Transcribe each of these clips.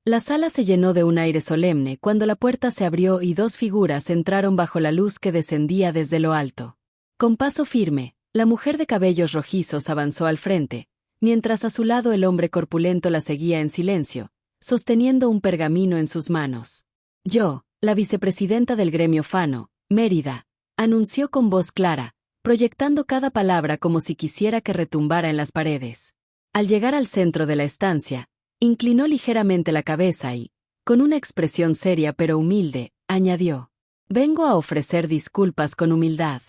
La sala se llenó de un aire solemne cuando la puerta se abrió y dos figuras entraron bajo la luz que descendía desde lo alto. Con paso firme, la mujer de cabellos rojizos avanzó al frente, mientras a su lado el hombre corpulento la seguía en silencio, sosteniendo un pergamino en sus manos. Yo, la vicepresidenta del gremio Fano, Mérida, anunció con voz clara, proyectando cada palabra como si quisiera que retumbara en las paredes. Al llegar al centro de la estancia, inclinó ligeramente la cabeza y, con una expresión seria pero humilde, añadió: «Vengo a ofrecer disculpas con humildad».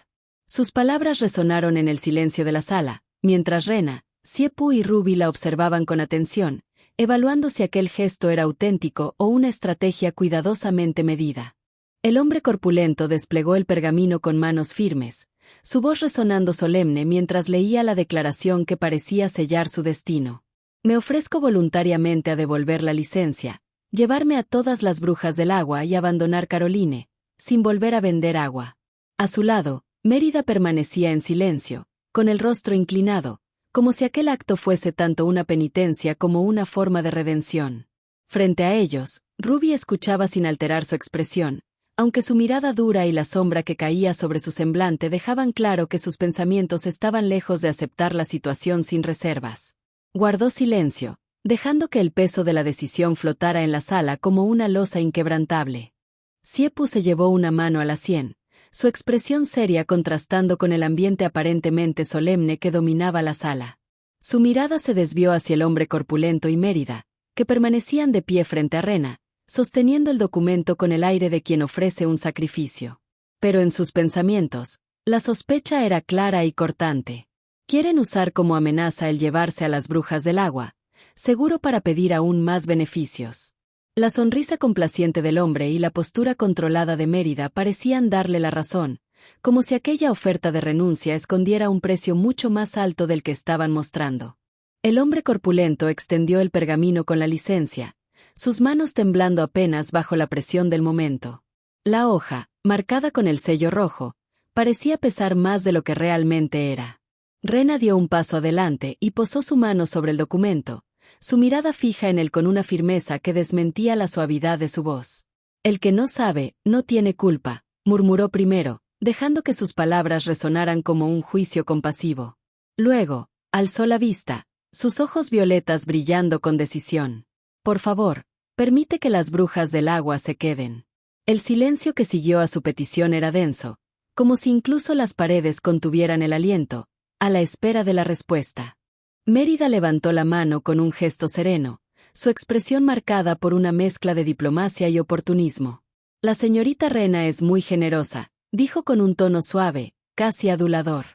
Sus palabras resonaron en el silencio de la sala, mientras Rena, Siepu y Ruby la observaban con atención, evaluando si aquel gesto era auténtico o una estrategia cuidadosamente medida. El hombre corpulento desplegó el pergamino con manos firmes, su voz resonando solemne mientras leía la declaración que parecía sellar su destino. «Me ofrezco voluntariamente a devolver la licencia, llevarme a todas las brujas del agua y abandonar Caroline, sin volver a vender agua». A su lado, Mérida permanecía en silencio, con el rostro inclinado, como si aquel acto fuese tanto una penitencia como una forma de redención. Frente a ellos, Ruby escuchaba sin alterar su expresión, aunque su mirada dura y la sombra que caía sobre su semblante dejaban claro que sus pensamientos estaban lejos de aceptar la situación sin reservas. Guardó silencio, dejando que el peso de la decisión flotara en la sala como una losa inquebrantable. Siepu se llevó una mano a la sien, su expresión seria contrastando con el ambiente aparentemente solemne que dominaba la sala. Su mirada se desvió hacia el hombre corpulento y Mérida, que permanecían de pie frente a Rena, sosteniendo el documento con el aire de quien ofrece un sacrificio. Pero en sus pensamientos, la sospecha era clara y cortante. Quieren usar como amenaza el llevarse a las brujas del agua, seguro para pedir aún más beneficios. La sonrisa complaciente del hombre y la postura controlada de Mérida parecían darle la razón, como si aquella oferta de renuncia escondiera un precio mucho más alto del que estaban mostrando. El hombre corpulento extendió el pergamino con la licencia, sus manos temblando apenas bajo la presión del momento. La hoja, marcada con el sello rojo, parecía pesar más de lo que realmente era. Rena dio un paso adelante y posó su mano sobre el documento, su mirada fija en él con una firmeza que desmentía la suavidad de su voz. «El que no sabe, no tiene culpa», murmuró primero, dejando que sus palabras resonaran como un juicio compasivo. Luego, alzó la vista, sus ojos violetas brillando con decisión. «Por favor, permite que las brujas del agua se queden». El silencio que siguió a su petición era denso, como si incluso las paredes contuvieran el aliento, a la espera de la respuesta. Mérida levantó la mano con un gesto sereno, su expresión marcada por una mezcla de diplomacia y oportunismo. «La señorita Rena es muy generosa», dijo con un tono suave, casi adulador.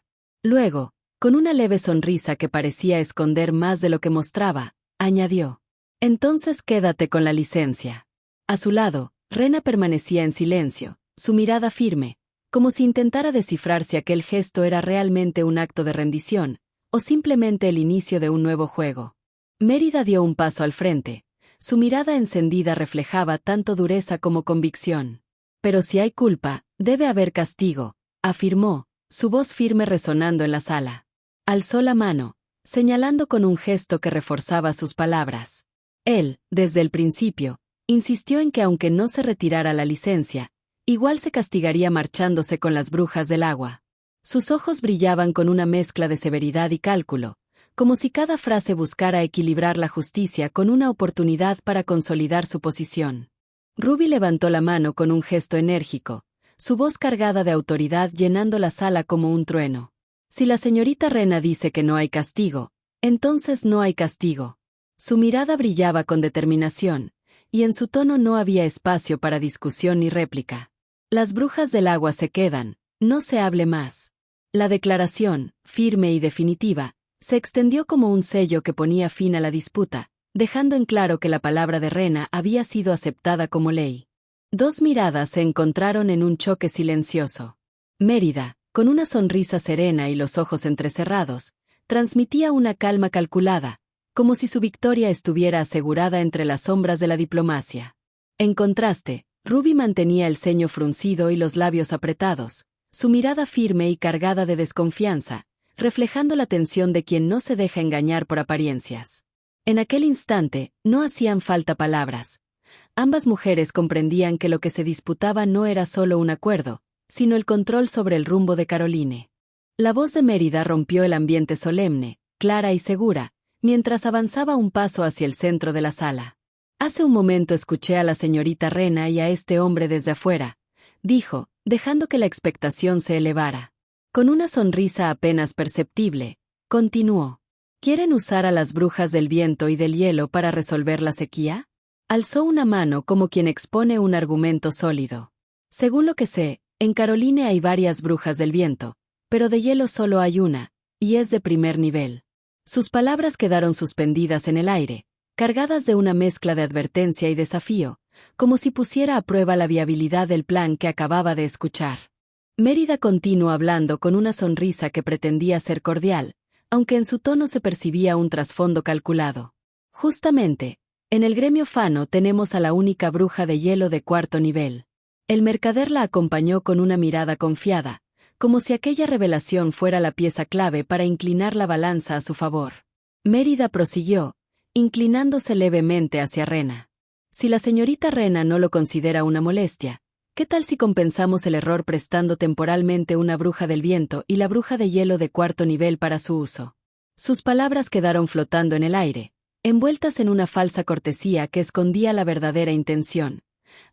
Luego, con una leve sonrisa que parecía esconder más de lo que mostraba, añadió: «Entonces quédate con la licencia». A su lado, Rena permanecía en silencio, su mirada firme, como si intentara descifrar si aquel gesto era realmente un acto de rendición, o simplemente el inicio de un nuevo juego. Mérida dio un paso al frente, su mirada encendida reflejaba tanto dureza como convicción. «Pero si hay culpa, debe haber castigo», afirmó, su voz firme resonando en la sala. Alzó la mano, señalando con un gesto que reforzaba sus palabras. Él, desde el principio, insistió en que aunque no se retirara la licencia, igual se castigaría marchándose con las brujas del agua. Sus ojos brillaban con una mezcla de severidad y cálculo, como si cada frase buscara equilibrar la justicia con una oportunidad para consolidar su posición. Ruby levantó la mano con un gesto enérgico, su voz cargada de autoridad llenando la sala como un trueno. «Si la señorita Rena dice que no hay castigo, entonces no hay castigo». Su mirada brillaba con determinación, y en su tono no había espacio para discusión ni réplica. «Las brujas del agua se quedan, no se hable más». La declaración, firme y definitiva, se extendió como un sello que ponía fin a la disputa, dejando en claro que la palabra de Rena había sido aceptada como ley. Dos miradas se encontraron en un choque silencioso. Mérida, con una sonrisa serena y los ojos entrecerrados, transmitía una calma calculada, como si su victoria estuviera asegurada entre las sombras de la diplomacia. En contraste, Ruby mantenía el ceño fruncido y los labios apretados, su mirada firme y cargada de desconfianza, reflejando la tensión de quien no se deja engañar por apariencias. En aquel instante, no hacían falta palabras. Ambas mujeres comprendían que lo que se disputaba no era solo un acuerdo, sino el control sobre el rumbo de Caroline. La voz de Mérida rompió el ambiente solemne, clara y segura, mientras avanzaba un paso hacia el centro de la sala. Hace un momento escuché a la señorita Rena y a este hombre desde afuera, dijo, dejando que la expectación se elevara. Con una sonrisa apenas perceptible, continuó. ¿Quieren usar a las brujas del viento y del hielo para resolver la sequía? Alzó una mano como quien expone un argumento sólido. Según lo que sé, en Caroline hay varias brujas del viento, pero de hielo solo hay una, y es de primer nivel. Sus palabras quedaron suspendidas en el aire, cargadas de una mezcla de advertencia y desafío, como si pusiera a prueba la viabilidad del plan que acababa de escuchar. Mérida continuó hablando con una sonrisa que pretendía ser cordial, aunque en su tono se percibía un trasfondo calculado. Justamente, en el gremio Fano tenemos a la única bruja de hielo de cuarto nivel. El mercader la acompañó con una mirada confiada, como si aquella revelación fuera la pieza clave para inclinar la balanza a su favor. Mérida prosiguió, inclinándose levemente hacia Rena. Si la señorita Rena no lo considera una molestia, ¿qué tal si compensamos el error prestando temporalmente una bruja del viento y la bruja de hielo de cuarto nivel para su uso? Sus palabras quedaron flotando en el aire, envueltas en una falsa cortesía que escondía la verdadera intención: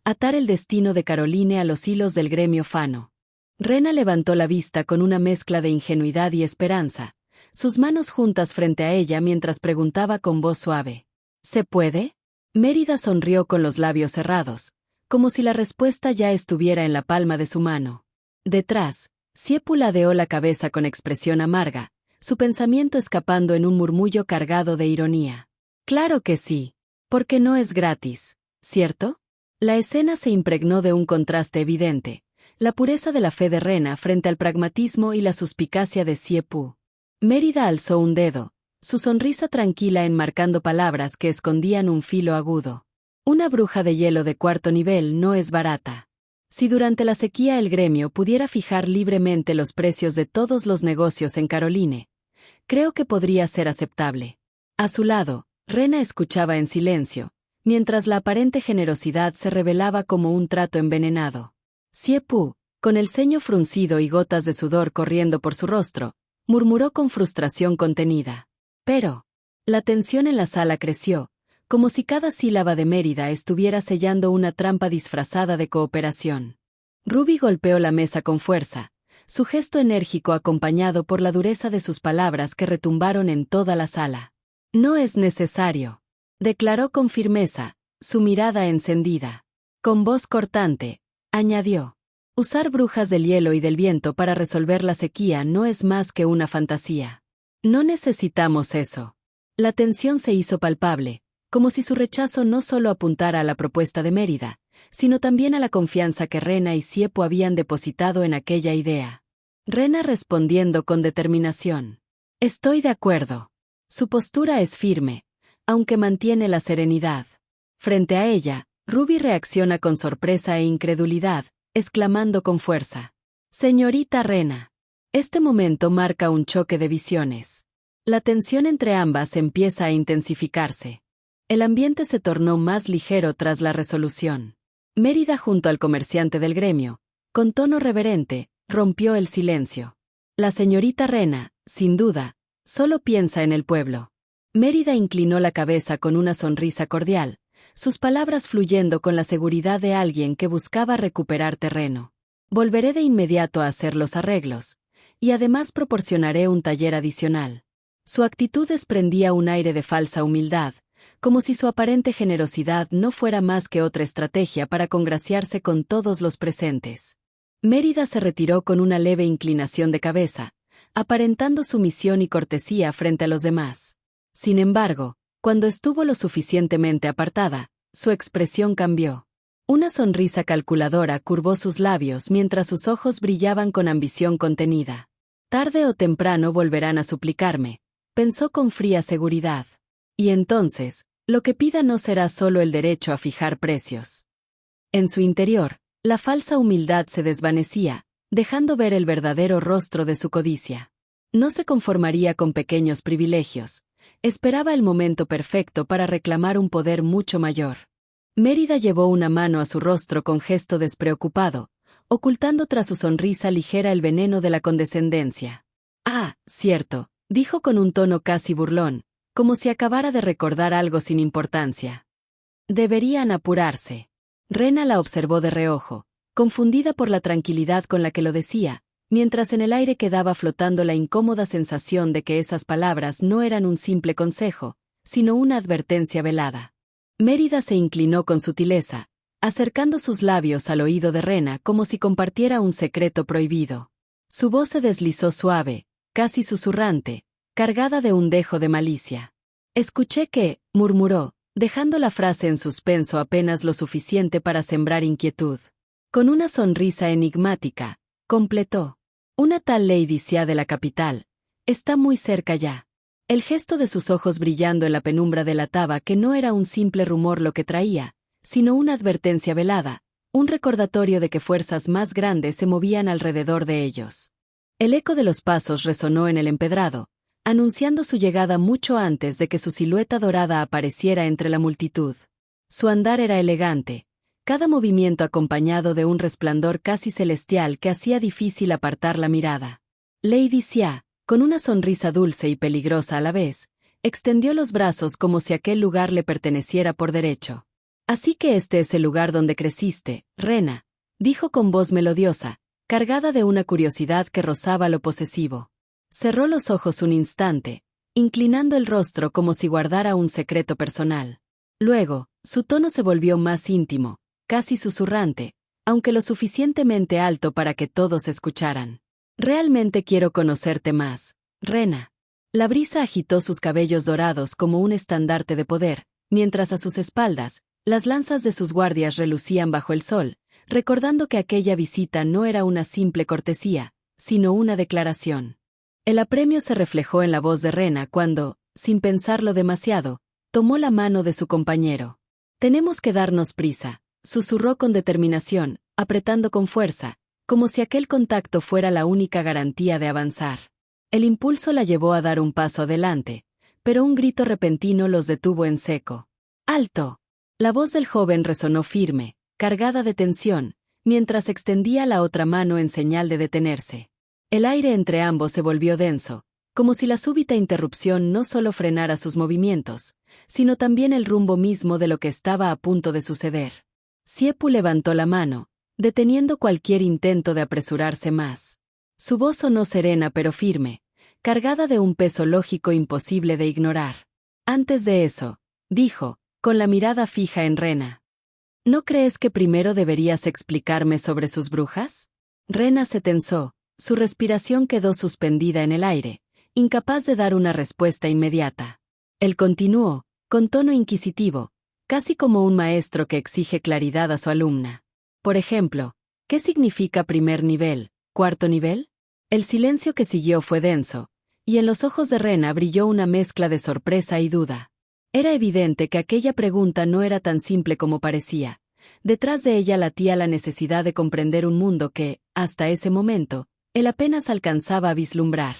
atar el destino de Caroline a los hilos del gremio Fano. Rena levantó la vista con una mezcla de ingenuidad y esperanza, sus manos juntas frente a ella mientras preguntaba con voz suave. ¿Se puede? Mérida sonrió con los labios cerrados, como si la respuesta ya estuviera en la palma de su mano. Detrás, Siepu ladeó la cabeza con expresión amarga, su pensamiento escapando en un murmullo cargado de ironía. Claro que sí, porque no es gratis, ¿cierto? La escena se impregnó de un contraste evidente, la pureza de la fe de Rena frente al pragmatismo y la suspicacia de Siepu. Mérida alzó un dedo, su sonrisa tranquila enmarcando palabras que escondían un filo agudo. Una bruja de hielo de cuarto nivel no es barata. Si durante la sequía el gremio pudiera fijar libremente los precios de todos los negocios en Caroline, creo que podría ser aceptable. A su lado, Rena escuchaba en silencio, mientras la aparente generosidad se revelaba como un trato envenenado. Siepu, con el ceño fruncido y gotas de sudor corriendo por su rostro, murmuró con frustración contenida. Pero, la tensión en la sala creció, como si cada sílaba de Mérida estuviera sellando una trampa disfrazada de cooperación. Ruby golpeó la mesa con fuerza, su gesto enérgico acompañado por la dureza de sus palabras que retumbaron en toda la sala. No es necesario, declaró con firmeza, su mirada encendida. Con voz cortante, añadió: usar brujas del hielo y del viento para resolver la sequía no es más que una fantasía. No necesitamos eso. La tensión se hizo palpable, como si su rechazo no solo apuntara a la propuesta de Mérida, sino también a la confianza que Rena y Siepu habían depositado en aquella idea. Rena respondiendo con determinación. Estoy de acuerdo. Su postura es firme, aunque mantiene la serenidad. Frente a ella, Ruby reacciona con sorpresa e incredulidad, exclamando con fuerza: Señorita Rena. Este momento marca un choque de visiones. La tensión entre ambas empieza a intensificarse. El ambiente se tornó más ligero tras la resolución. Mérida junto al comerciante del gremio, con tono reverente, rompió el silencio. La señorita Rena, sin duda, solo piensa en el pueblo. Mérida inclinó la cabeza con una sonrisa cordial, sus palabras fluyendo con la seguridad de alguien que buscaba recuperar terreno. Volveré de inmediato a hacer los arreglos, y además proporcionaré un taller adicional. Su actitud desprendía un aire de falsa humildad, como si su aparente generosidad no fuera más que otra estrategia para congraciarse con todos los presentes. Mérida se retiró con una leve inclinación de cabeza, aparentando sumisión y cortesía frente a los demás. Sin embargo, cuando estuvo lo suficientemente apartada, su expresión cambió. Una sonrisa calculadora curvó sus labios mientras sus ojos brillaban con ambición contenida. Tarde o temprano volverán a suplicarme, pensó con fría seguridad. Y entonces, lo que pida no será solo el derecho a fijar precios. En su interior, la falsa humildad se desvanecía, dejando ver el verdadero rostro de su codicia. No se conformaría con pequeños privilegios, esperaba el momento perfecto para reclamar un poder mucho mayor. Mérida llevó una mano a su rostro con gesto despreocupado, ocultando tras su sonrisa ligera el veneno de la condescendencia. «Ah, cierto», dijo con un tono casi burlón, como si acabara de recordar algo sin importancia. «Deberían apurarse». Rena la observó de reojo, confundida por la tranquilidad con la que lo decía, mientras en el aire quedaba flotando la incómoda sensación de que esas palabras no eran un simple consejo, sino una advertencia velada. Mérida se inclinó con sutileza, acercando sus labios al oído de Rena como si compartiera un secreto prohibido. Su voz se deslizó suave, casi susurrante, cargada de un dejo de malicia. «Escuché que», murmuró, dejando la frase en suspenso apenas lo suficiente para sembrar inquietud. Con una sonrisa enigmática, completó. «Una tal Lady Xia de la capital. Está muy cerca ya». El gesto de sus ojos brillando en la penumbra delataba que no era un simple rumor lo que traía, sino una advertencia velada, un recordatorio de que fuerzas más grandes se movían alrededor de ellos. El eco de los pasos resonó en el empedrado, anunciando su llegada mucho antes de que su silueta dorada apareciera entre la multitud. Su andar era elegante, cada movimiento acompañado de un resplandor casi celestial que hacía difícil apartar la mirada. Lady Xia, con una sonrisa dulce y peligrosa a la vez, extendió los brazos como si aquel lugar le perteneciera por derecho. «Así que este es el lugar donde creciste, Rena», dijo con voz melodiosa, cargada de una curiosidad que rozaba lo posesivo. Cerró los ojos un instante, inclinando el rostro como si guardara un secreto personal. Luego, su tono se volvió más íntimo, casi susurrante, aunque lo suficientemente alto para que todos escucharan. «Realmente quiero conocerte más, Rena». La brisa agitó sus cabellos dorados como un estandarte de poder, mientras a sus espaldas, las lanzas de sus guardias relucían bajo el sol, recordando que aquella visita no era una simple cortesía, sino una declaración. El apremio se reflejó en la voz de Rena cuando, sin pensarlo demasiado, tomó la mano de su compañero. «Tenemos que darnos prisa», susurró con determinación, apretando con fuerza, como si aquel contacto fuera la única garantía de avanzar. El impulso la llevó a dar un paso adelante, pero un grito repentino los detuvo en seco. «¡Alto!». La voz del joven resonó firme, cargada de tensión, mientras extendía la otra mano en señal de detenerse. El aire entre ambos se volvió denso, como si la súbita interrupción no solo frenara sus movimientos, sino también el rumbo mismo de lo que estaba a punto de suceder. Siepu levantó la mano, deteniendo cualquier intento de apresurarse más. Su voz sonó serena pero firme, cargada de un peso lógico imposible de ignorar. «Antes de eso», dijo, con la mirada fija en Rena. «¿No crees que primero deberías explicarme sobre sus brujas?». Rena se tensó, su respiración quedó suspendida en el aire, incapaz de dar una respuesta inmediata. Él continuó, con tono inquisitivo, casi como un maestro que exige claridad a su alumna. «Por ejemplo, ¿qué significa primer nivel, cuarto nivel?». El silencio que siguió fue denso, y en los ojos de Rena brilló una mezcla de sorpresa y duda. Era evidente que aquella pregunta no era tan simple como parecía. Detrás de ella latía la necesidad de comprender un mundo que, hasta ese momento, él apenas alcanzaba a vislumbrar.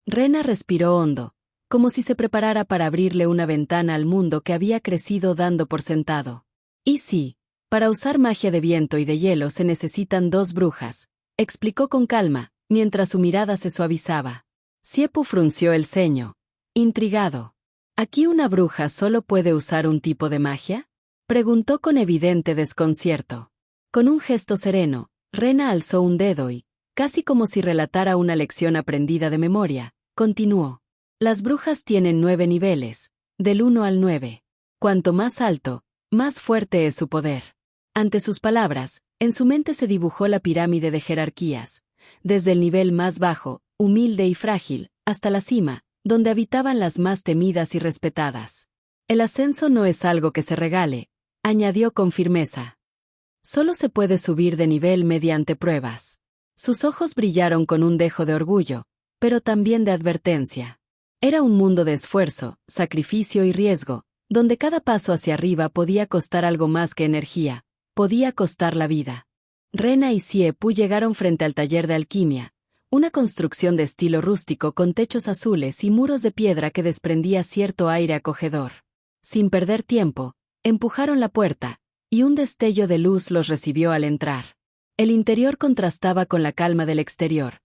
Rena respiró hondo, como si se preparara para abrirle una ventana al mundo que había crecido dando por sentado. «Y sí, para usar magia de viento y de hielo se necesitan 2 brujas», explicó con calma, mientras su mirada se suavizaba. Siepu frunció el ceño, intrigado. «¿Aquí una bruja solo puede usar un tipo de magia?», preguntó con evidente desconcierto. Con un gesto sereno, Rena alzó un dedo y, casi como si relatara una lección aprendida de memoria, continuó. «Las brujas tienen 9 niveles, del 1 al 9. Cuanto más alto, más fuerte es su poder». Ante sus palabras, en su mente se dibujó la pirámide de jerarquías, desde el nivel más bajo, humilde y frágil, hasta la cima, donde habitaban las más temidas y respetadas. «El ascenso no es algo que se regale», añadió con firmeza. «Solo se puede subir de nivel mediante pruebas». Sus ojos brillaron con un dejo de orgullo, pero también de advertencia. Era un mundo de esfuerzo, sacrificio y riesgo, donde cada paso hacia arriba podía costar algo más que energía, podía costar la vida. Rena y Siepu llegaron frente al taller de alquimia, una construcción de estilo rústico con techos azules y muros de piedra que desprendía cierto aire acogedor. Sin perder tiempo, empujaron la puerta, y un destello de luz los recibió al entrar. El interior contrastaba con la calma del exterior.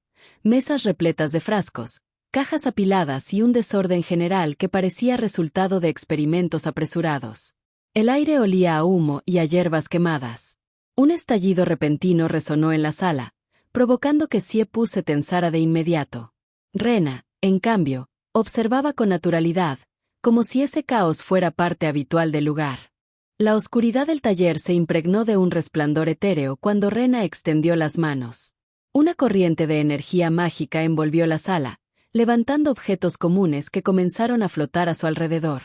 Mesas repletas de frascos, cajas apiladas y un desorden general que parecía resultado de experimentos apresurados. El aire olía a humo y a hierbas quemadas. Un estallido repentino resonó en la sala, provocando que Siepu se tensara de inmediato. Rena, en cambio, observaba con naturalidad, como si ese caos fuera parte habitual del lugar. La oscuridad del taller se impregnó de un resplandor etéreo cuando Rena extendió las manos. Una corriente de energía mágica envolvió la sala, levantando objetos comunes que comenzaron a flotar a su alrededor.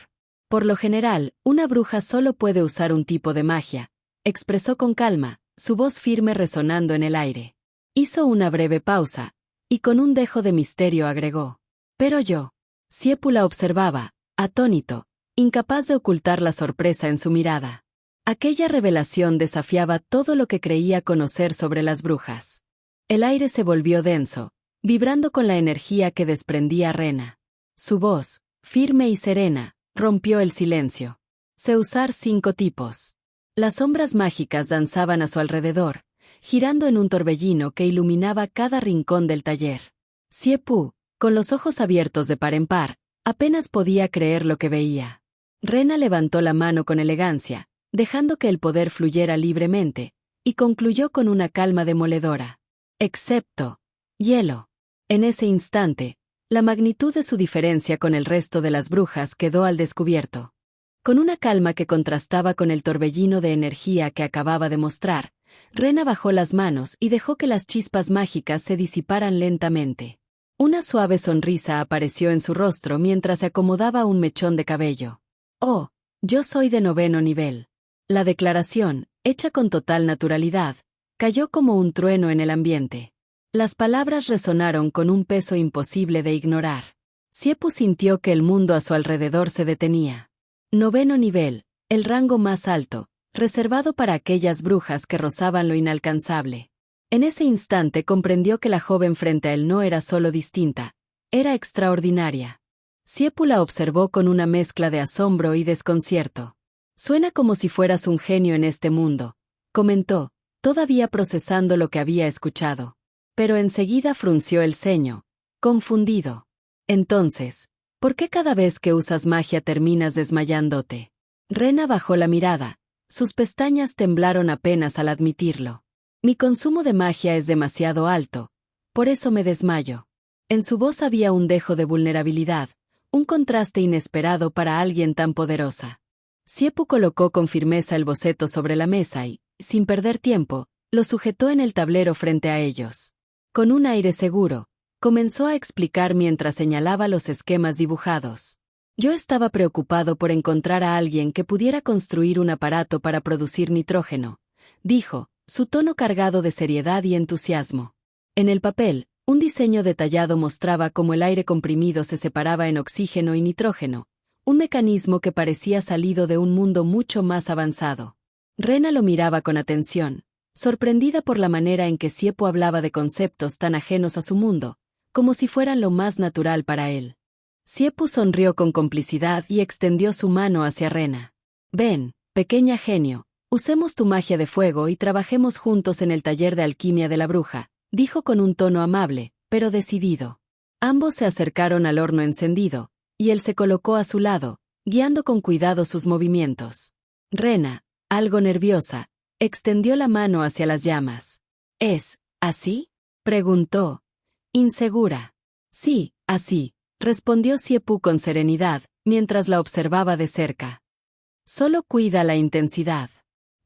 Por lo general, una bruja solo puede usar un tipo de magia, expresó con calma, su voz firme resonando en el aire. Hizo una breve pausa, y con un dejo de misterio agregó. Pero yo. Siepu la observaba, atónito, incapaz de ocultar la sorpresa en su mirada. Aquella revelación desafiaba todo lo que creía conocer sobre las brujas. El aire se volvió denso, vibrando con la energía que desprendía Rena. Su voz, firme y serena, rompió el silencio. Sé usar 5 tipos. Las sombras mágicas danzaban a su alrededor, girando en un torbellino que iluminaba cada rincón del taller. Siepu, con los ojos abiertos de par en par, apenas podía creer lo que veía. Rena levantó la mano con elegancia, dejando que el poder fluyera libremente, y concluyó con una calma demoledora. Excepto hielo. En ese instante, la magnitud de su diferencia con el resto de las brujas quedó al descubierto. Con una calma que contrastaba con el torbellino de energía que acababa de mostrar, Rena bajó las manos y dejó que las chispas mágicas se disiparan lentamente. Una suave sonrisa apareció en su rostro mientras se acomodaba un mechón de cabello. Oh, yo soy de 9º nivel. La declaración, hecha con total naturalidad, cayó como un trueno en el ambiente. Las palabras resonaron con un peso imposible de ignorar. Siepu sintió que el mundo a su alrededor se detenía. 9º nivel, el rango más alto, reservado para aquellas brujas que rozaban lo inalcanzable. En ese instante comprendió que la joven frente a él no era solo distinta, era extraordinaria. Siepu la observó con una mezcla de asombro y desconcierto. Suena como si fueras un genio en este mundo, comentó, todavía procesando lo que había escuchado. Pero enseguida frunció el ceño, confundido. Entonces, ¿por qué cada vez que usas magia terminas desmayándote? Rena bajó la mirada, sus pestañas temblaron apenas al admitirlo. Mi consumo de magia es demasiado alto, por eso me desmayo. En su voz había un dejo de vulnerabilidad, un contraste inesperado para alguien tan poderosa. Siepu colocó con firmeza el boceto sobre la mesa y, sin perder tiempo, lo sujetó en el tablero frente a ellos. Con un aire seguro, comenzó a explicar mientras señalaba los esquemas dibujados. Yo estaba preocupado por encontrar a alguien que pudiera construir un aparato para producir nitrógeno, dijo, su tono cargado de seriedad y entusiasmo. En el papel, un diseño detallado mostraba cómo el aire comprimido se separaba en oxígeno y nitrógeno, un mecanismo que parecía salido de un mundo mucho más avanzado. Rena lo miraba con atención, sorprendida por la manera en que Siepu hablaba de conceptos tan ajenos a su mundo, como si fueran lo más natural para él. Siepu sonrió con complicidad y extendió su mano hacia Rena. Ven, pequeña genio, usemos tu magia de fuego y trabajemos juntos en el taller de alquimia de la bruja, dijo con un tono amable, pero decidido. Ambos se acercaron al horno encendido, y él se colocó a su lado, guiando con cuidado sus movimientos. Rena, algo nerviosa, extendió la mano hacia las llamas. ¿Es así?, preguntó. Insegura. Sí, así, respondió Siepu con serenidad, mientras la observaba de cerca. Solo cuida la intensidad.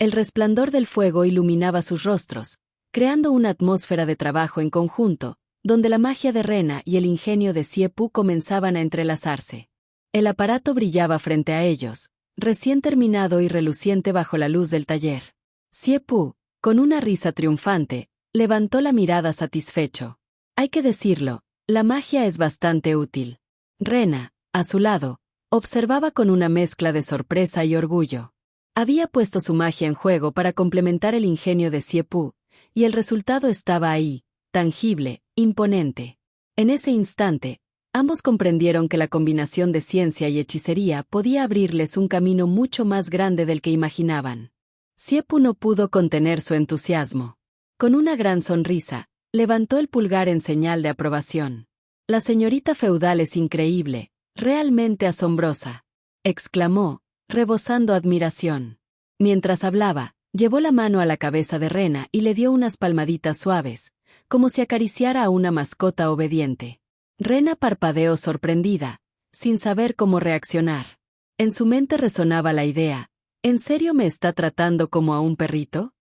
El resplandor del fuego iluminaba sus rostros, creando una atmósfera de trabajo en conjunto, donde la magia de Rena y el ingenio de Siepu comenzaban a entrelazarse. El aparato brillaba frente a ellos, recién terminado y reluciente bajo la luz del taller. Siepu, con una risa triunfante, levantó la mirada satisfecho. Hay que decirlo, la magia es bastante útil. Rena, a su lado, observaba con una mezcla de sorpresa y orgullo. Había puesto su magia en juego para complementar el ingenio de Siepu, y el resultado estaba ahí, tangible, imponente. En ese instante, ambos comprendieron que la combinación de ciencia y hechicería podía abrirles un camino mucho más grande del que imaginaban. Siepu no pudo contener su entusiasmo. Con una gran sonrisa, levantó el pulgar en señal de aprobación. «La señorita feudal es increíble, realmente asombrosa», exclamó, rebosando admiración. Mientras hablaba, llevó la mano a la cabeza de Rena y le dio unas palmaditas suaves, como si acariciara a una mascota obediente. Rena parpadeó sorprendida, sin saber cómo reaccionar. En su mente resonaba la idea: ¿en serio me está tratando como a un perrito?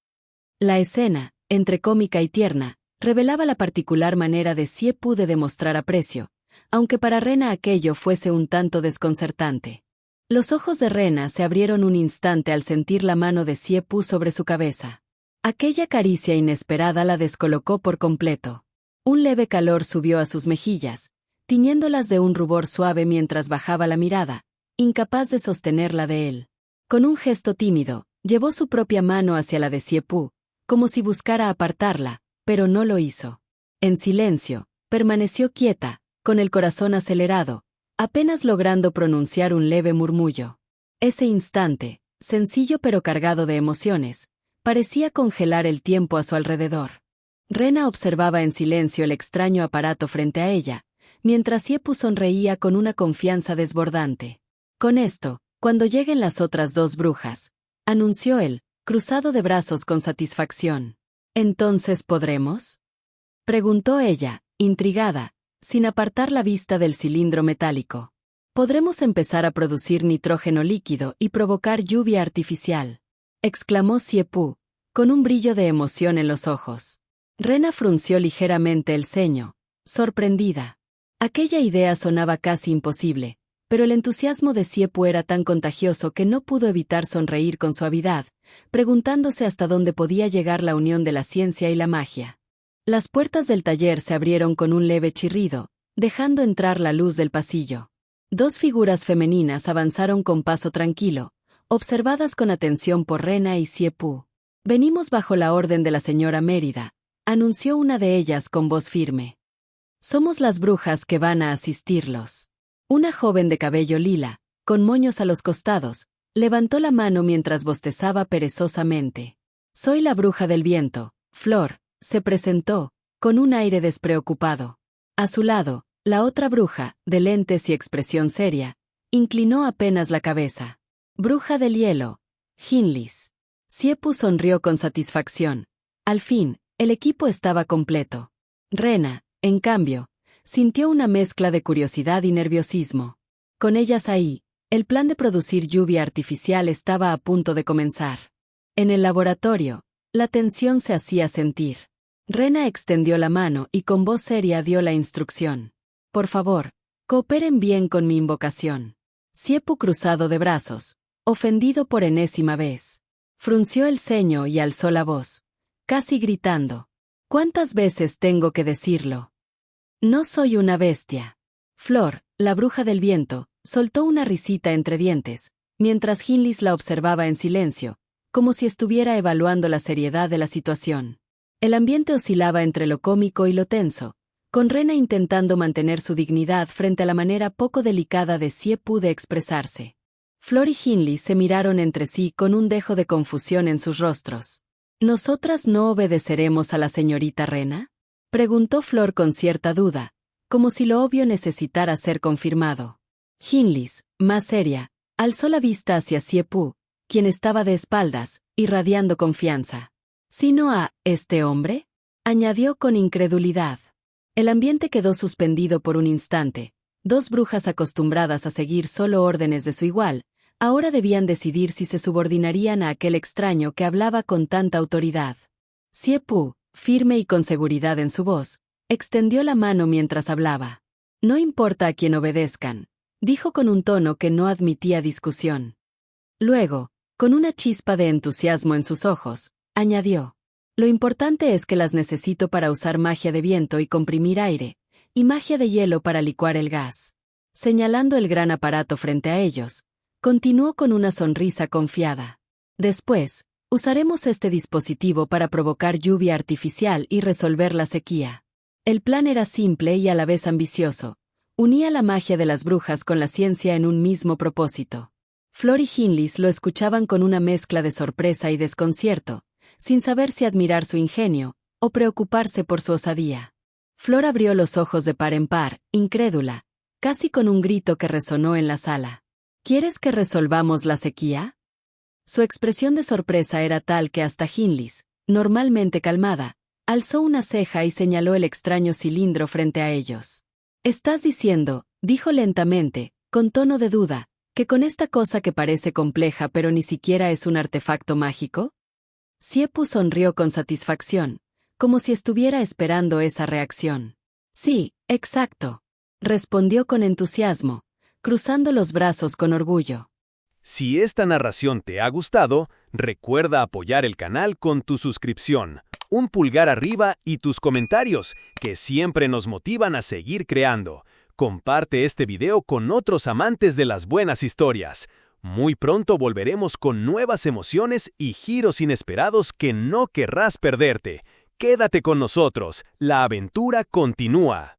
La escena, entre cómica y tierna, revelaba la particular manera de Siepu de demostrar aprecio, aunque para Rena aquello fuese un tanto desconcertante. Los ojos de Rena se abrieron un instante al sentir la mano de Siepu sobre su cabeza. Aquella caricia inesperada la descolocó por completo. Un leve calor subió a sus mejillas, tiñéndolas de un rubor suave mientras bajaba la mirada, incapaz de sostenerla de él. Con un gesto tímido, llevó su propia mano hacia la de Siepu, como si buscara apartarla, pero no lo hizo. En silencio, permaneció quieta, con el corazón acelerado, apenas logrando pronunciar un leve murmullo. Ese instante, sencillo pero cargado de emociones, parecía congelar el tiempo a su alrededor. Rena observaba en silencio el extraño aparato frente a ella, mientras Siepu sonreía con una confianza desbordante. «Con esto, cuando lleguen las otras dos brujas», anunció él, cruzado de brazos con satisfacción. «¿Entonces podremos?», preguntó ella, intrigada, sin apartar la vista del cilindro metálico. «Podremos empezar a producir nitrógeno líquido y provocar lluvia artificial», exclamó Siepu, con un brillo de emoción en los ojos. Rena frunció ligeramente el ceño, sorprendida. Aquella idea sonaba casi imposible, pero el entusiasmo de Siepu era tan contagioso que no pudo evitar sonreír con suavidad, preguntándose hasta dónde podía llegar la unión de la ciencia y la magia. Las puertas del taller se abrieron con un leve chirrido, dejando entrar la luz del pasillo. Dos figuras femeninas avanzaron con paso tranquilo, observadas con atención por Rena y Siepu. «Venimos bajo la orden de la señora Mérida», anunció una de ellas con voz firme. «Somos las brujas que van a asistirlos». Una joven de cabello lila, con moños a los costados, levantó la mano mientras bostezaba perezosamente. «Soy la bruja del viento, Flor», se presentó, con un aire despreocupado. A su lado, la otra bruja, de lentes y expresión seria, inclinó apenas la cabeza. «Bruja del hielo, Hinlis». Siepu sonrió con satisfacción. Al fin, el equipo estaba completo. Rena, en cambio, sintió una mezcla de curiosidad y nerviosismo. Con ellas ahí, el plan de producir lluvia artificial estaba a punto de comenzar. En el laboratorio, la tensión se hacía sentir. Rena extendió la mano y con voz seria dio la instrucción. «Por favor, cooperen bien con mi invocación». Siepu cruzado de brazos, ofendido por enésima vez. Frunció el ceño y alzó la voz, casi gritando. «¿Cuántas veces tengo que decirlo? No soy una bestia». Flor, la bruja del viento, soltó una risita entre dientes, mientras Hinlis la observaba en silencio, como si estuviera evaluando la seriedad de la situación. El ambiente oscilaba entre lo cómico y lo tenso, con Rena intentando mantener su dignidad frente a la manera poco delicada de Siepu de expresarse. Flor y Hinlis se miraron entre sí con un dejo de confusión en sus rostros. «¿Nosotras no obedeceremos a la señorita Rena?», preguntó Flor con cierta duda, como si lo obvio necesitara ser confirmado. Hinlis, más seria, alzó la vista hacia Siepu, quien estaba de espaldas, irradiando confianza. «¿Sino a este hombre?», añadió con incredulidad. El ambiente quedó suspendido por un instante. Dos brujas acostumbradas a seguir solo órdenes de su igual, ahora debían decidir si se subordinarían a aquel extraño que hablaba con tanta autoridad. Siepu, firme y con seguridad en su voz, extendió la mano mientras hablaba. «No importa a quién obedezcan», dijo con un tono que no admitía discusión. Luego, con una chispa de entusiasmo en sus ojos, añadió: «Lo importante es que las necesito para usar magia de viento y comprimir aire, y magia de hielo para licuar el gas». Señalando el gran aparato frente a ellos, continuó con una sonrisa confiada. Después, Usaremos este dispositivo para provocar lluvia artificial y resolver la sequía. El plan era simple y a la vez ambicioso. Unía la magia de las brujas con la ciencia en un mismo propósito. Flor y Hindley lo escuchaban con una mezcla de sorpresa y desconcierto, sin saber si admirar su ingenio o preocuparse por su osadía. Flor abrió los ojos de par en par, incrédula, casi con un grito que resonó en la sala. ¿Quieres que resolvamos la sequía? Su expresión de sorpresa era tal que hasta Hindley, normalmente calmada, alzó una ceja y señaló el extraño cilindro frente a ellos. «Estás diciendo», dijo lentamente, con tono de duda, «que con esta cosa que parece compleja pero ni siquiera es un artefacto mágico?» Siepu sonrió con satisfacción, como si estuviera esperando esa reacción. «Sí, exacto», respondió con entusiasmo, cruzando los brazos con orgullo. Si esta narración te ha gustado, recuerda apoyar el canal con tu suscripción, un pulgar arriba y tus comentarios, que siempre nos motivan a seguir creando. Comparte este video con otros amantes de las buenas historias. Muy pronto volveremos con nuevas emociones y giros inesperados que no querrás perderte. Quédate con nosotros, la aventura continúa.